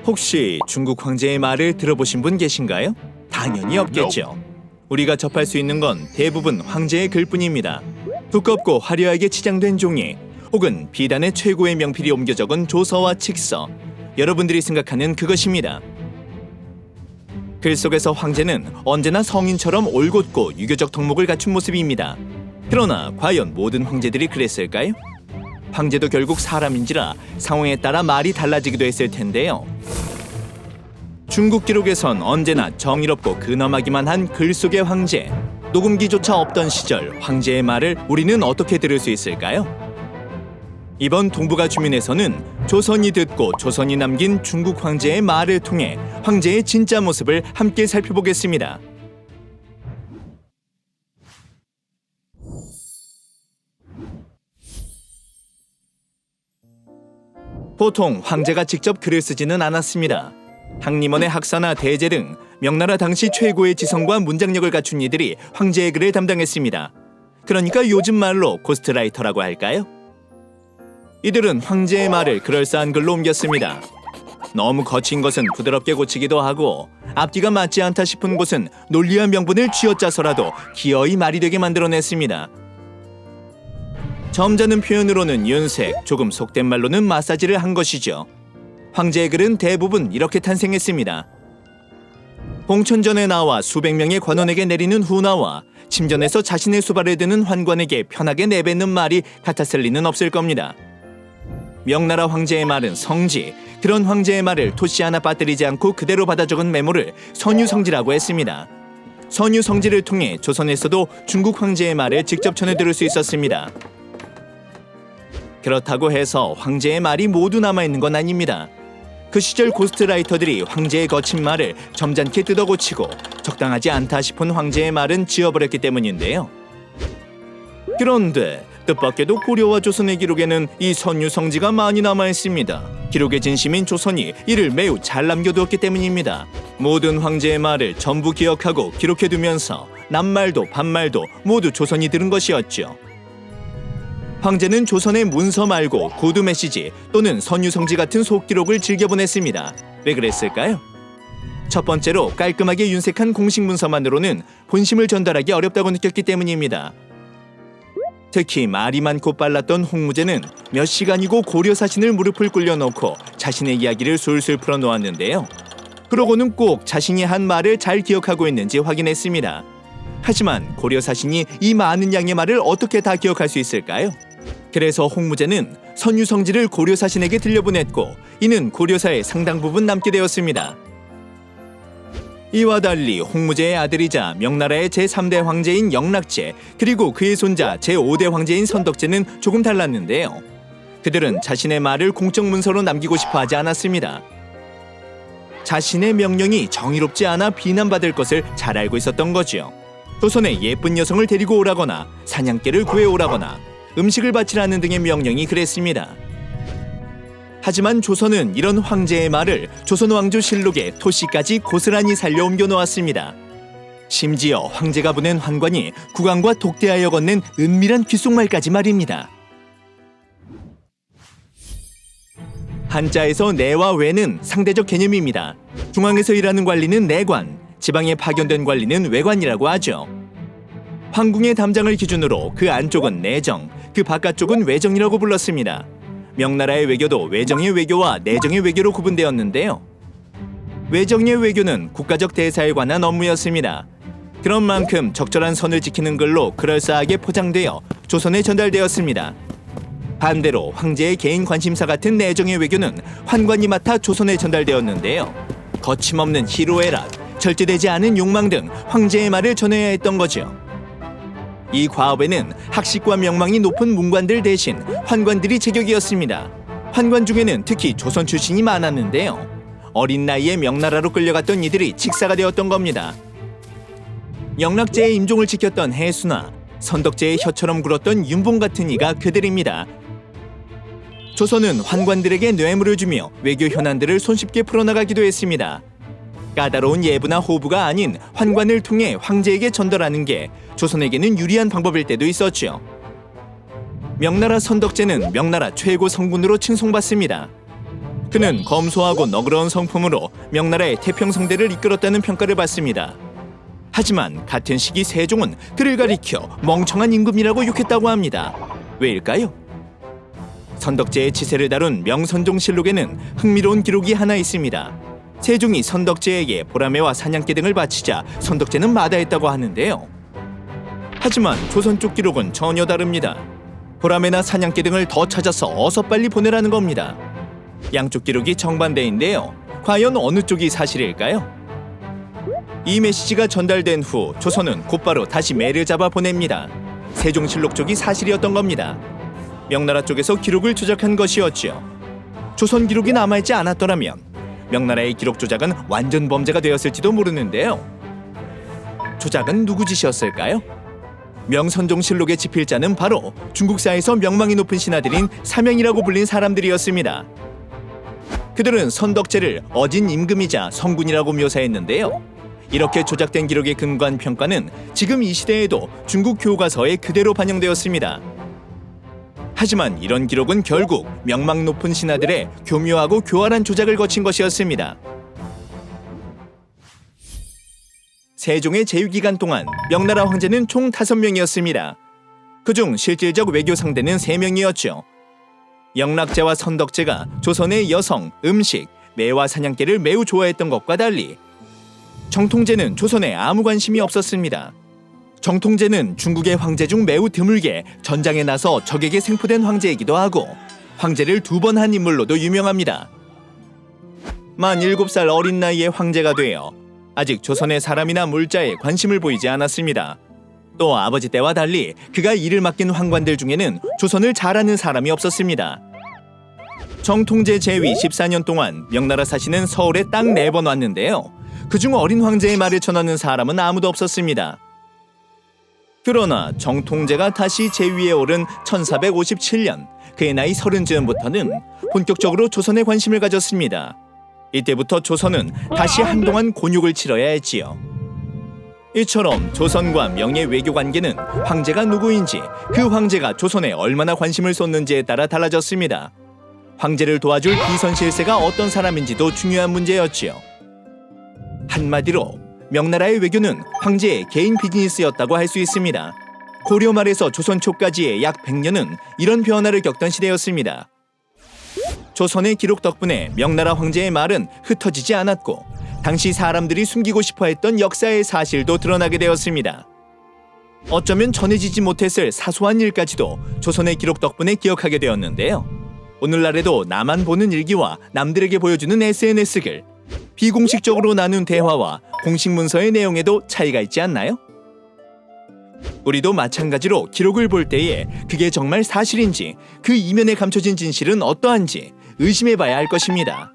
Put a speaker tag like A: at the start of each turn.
A: 혹시 중국 황제의 말을 들어보신 분 계신가요? 당연히 없겠죠. 우리가 접할 수 있는 건 대부분 황제의 글뿐입니다. 두껍고 화려하게 치장된 종이 혹은 비단의 최고의 명필이 옮겨 적은 조서와 칙서, 여러분들이 생각하는 그것입니다. 글 속에서 황제는 언제나 성인처럼 올곧고 유교적 덕목을 갖춘 모습입니다. 그러나 과연 모든 황제들이 그랬을까요? 황제도 결국 사람인지라 상황에 따라 말이 달라지기도 했을 텐데요. 중국 기록에선 언제나 정의롭고 근엄하기만 한 글 속의 황제, 녹음기조차 없던 시절 황제의 말을 우리는 어떻게 들을 수 있을까요? 이번 동북아 주민에서는 조선이 듣고 조선이 남긴 중국 황제의 말을 통해 황제의 진짜 모습을 함께 살펴보겠습니다. 보통 황제가 직접 글을 쓰지는 않았습니다. 항림원의 학사나 대제 등 명나라 당시 최고의 지성과 문장력을 갖춘 이들이 황제의 글을 담당했습니다. 그러니까 요즘 말로 고스트라이터라고 할까요? 이들은 황제의 말을 그럴싸한 글로 옮겼습니다. 너무 거친 것은 부드럽게 고치기도 하고 앞뒤가 맞지 않다 싶은 곳은 논리와 명분을 쥐어짜서라도 기어이 말이 되게 만들어냈습니다. 점잖은 표현으로는 윤색, 조금 속된 말로는 마사지를 한 것이죠. 황제의 글은 대부분 이렇게 탄생했습니다. 공천전에 나와 수백 명의 관원에게 내리는 훈화와 침전에서 자신의 수발을 드는 환관에게 편하게 내뱉는 말이 같았을 리는 없을 겁니다. 명나라 황제의 말은 성지, 그런 황제의 말을 토시 하나 빠뜨리지 않고 그대로 받아 적은 메모를 선유성지라고 했습니다. 선유성지를 통해 조선에서도 중국 황제의 말을 직접 전해 들을 수 있었습니다. 그렇다고 해서 황제의 말이 모두 남아있는 건 아닙니다. 그 시절 고스트라이터들이 황제의 거친 말을 점잖게 뜯어고치고 적당하지 않다 싶은 황제의 말은 지워버렸기 때문인데요. 그런데 뜻밖에도 고려와 조선의 기록에는 이 선유성지가 많이 남아있습니다. 기록의 진심인 조선이 이를 매우 잘 남겨두었기 때문입니다. 모든 황제의 말을 전부 기억하고 기록해두면서 낱말도 반말도 모두 조선이 들은 것이었죠. 황제는 조선의 문서 말고 구두 메시지 또는 선유성지 같은 속기록을 즐겨 보냈습니다. 왜 그랬을까요? 첫 번째로 깔끔하게 윤색한 공식 문서만으로는 본심을 전달하기 어렵다고 느꼈기 때문입니다. 특히 말이 많고 빨랐던 홍무제는 몇 시간이고 고려 사신을 무릎을 꿇려놓고 자신의 이야기를 술술 풀어놓았는데요. 그러고는 꼭 자신이 한 말을 잘 기억하고 있는지 확인했습니다. 하지만 고려 사신이 이 많은 양의 말을 어떻게 다 기억할 수 있을까요? 그래서 홍무제는 선유성지를 고려 사신에게 들려보냈고 이는 고려사의 상당 부분 남게 되었습니다. 이와 달리 홍무제의 아들이자 명나라의 제3대 황제인 영락제 그리고 그의 손자 제5대 황제인 선덕제는 조금 달랐는데요. 그들은 자신의 말을 공적 문서로 남기고 싶어 하지 않았습니다. 자신의 명령이 정의롭지 않아 비난받을 것을 잘 알고 있었던 거지요. 조선에 예쁜 여성을 데리고 오라거나 사냥개를 구해오라거나 음식을 바치라는 등의 명령이 그랬습니다. 하지만 조선은 이런 황제의 말을 조선왕조실록의 토시까지 고스란히 살려 옮겨 놓았습니다. 심지어 황제가 보낸 환관이 국왕과 독대하여 건넨 은밀한 귓속말까지 말입니다. 한자에서 내와 외는 상대적 개념입니다. 중앙에서 일하는 관리는 내관, 지방에 파견된 관리는 외관이라고 하죠. 황궁의 담장을 기준으로 그 안쪽은 내정, 그 바깥쪽은 외정이라고 불렀습니다. 명나라의 외교도 외정의 외교와 내정의 외교로 구분되었는데요. 외정의 외교는 국가적 대사에 관한 업무였습니다. 그런 만큼 적절한 선을 지키는 글로 그럴싸하게 포장되어 조선에 전달되었습니다. 반대로 황제의 개인 관심사 같은 내정의 외교는 환관이 맡아 조선에 전달되었는데요. 거침없는 희로애락, 절제되지 않은 욕망 등 황제의 말을 전해야 했던 거죠. 이 과업에는 학식과 명망이 높은 문관들 대신 환관들이 제격이었습니다. 환관 중에는 특히 조선 출신이 많았는데요. 어린 나이에 명나라로 끌려갔던 이들이 직사가 되었던 겁니다. 영락제의 임종을 지켰던 해수나 선덕제의 혀처럼 굴었던 윤봉 같은 이가 그들입니다. 조선은 환관들에게 뇌물을 주며 외교 현안들을 손쉽게 풀어나가기도 했습니다. 까다로운 예부나 호부가 아닌 환관을 통해 황제에게 전달하는 게 조선에게는 유리한 방법일 때도 있었죠. 명나라 선덕제는 명나라 최고 성군으로 칭송받습니다. 그는 검소하고 너그러운 성품으로 명나라의 태평성대를 이끌었다는 평가를 받습니다. 하지만 같은 시기 세종은 그를 가리켜 멍청한 임금이라고 욕했다고 합니다. 왜일까요? 선덕제의 치세를 다룬 명선종실록에는 흥미로운 기록이 하나 있습니다. 세종이 선덕제에게 보라매와 사냥개 등을 바치자 선덕제는 마다했다고 하는데요. 하지만 조선 쪽 기록은 전혀 다릅니다. 보라매나 사냥개 등을 더 찾아서 어서 빨리 보내라는 겁니다. 양쪽 기록이 정반대인데요. 과연 어느 쪽이 사실일까요? 이 메시지가 전달된 후 조선은 곧바로 다시 매를 잡아 보냅니다. 세종실록 쪽이 사실이었던 겁니다. 명나라 쪽에서 기록을 조작한 것이었지요. 조선 기록이 남아있지 않았더라면 명나라의 기록 조작은 완전 범죄가 되었을지도 모르는데요. 조작은 누구 짓이었을까요? 명선종실록의 집필자는 바로 중국사에서 명망이 높은 신하들인 사명이라고 불린 사람들이었습니다. 그들은 선덕제를 어진 임금이자 성군이라고 묘사했는데요. 이렇게 조작된 기록에 근거한 평가는 지금 이 시대에도 중국 교과서에 그대로 반영되었습니다. 하지만 이런 기록은 결국 명망 높은 신하들의 교묘하고 교활한 조작을 거친 것이었습니다. 세종의 재위기간 동안 명나라 황제는 총 5명이었습니다. 그중 실질적 외교 상대는 3명이었죠. 영락제와 선덕제가 조선의 여성, 음식, 매와 사냥개를 매우 좋아했던 것과 달리 정통제는 조선에 아무 관심이 없었습니다. 정통제는 중국의 황제 중 매우 드물게 전장에 나서 적에게 생포된 황제이기도 하고 황제를 2번 한 인물로도 유명합니다. 만 7살 어린 나이에 황제가 되어 아직 조선의 사람이나 물자에 관심을 보이지 않았습니다. 또 아버지 때와 달리 그가 일을 맡긴 황관들 중에는 조선을 잘 아는 사람이 없었습니다. 정통제 재위 14년 동안 명나라 사신은 서울에 딱 4번 왔는데요. 그중 어린 황제의 말을 전하는 사람은 아무도 없었습니다. 그러나 정통제가 다시 재위에 오른 1457년 그의 나이 30즈음부터는 본격적으로 조선에 관심을 가졌습니다. 이때부터 조선은 다시 한동안 곤욕을 치러야 했지요. 이처럼 조선과 명의 외교 관계는 황제가 누구인지 그 황제가 조선에 얼마나 관심을 쏟는지에 따라 달라졌습니다. 황제를 도와줄 비선실세가 어떤 사람인지도 중요한 문제였지요. 한마디로 명나라의 외교는 황제의 개인 비즈니스였다고 할 수 있습니다. 고려 말에서 조선 초까지의 약 100년은 이런 변화를 겪던 시대였습니다. 조선의 기록 덕분에 명나라 황제의 말은 흩어지지 않았고 당시 사람들이 숨기고 싶어했던 역사의 사실도 드러나게 되었습니다. 어쩌면 전해지지 못했을 사소한 일까지도 조선의 기록 덕분에 기억하게 되었는데요. 오늘날에도 나만 보는 일기와 남들에게 보여주는 SNS글, 비공식적으로 나눈 대화와 공식 문서의 내용에도 차이가 있지 않나요? 우리도 마찬가지로 기록을 볼 때에 그게 정말 사실인지 그 이면에 감춰진 진실은 어떠한지 의심해봐야 할 것입니다.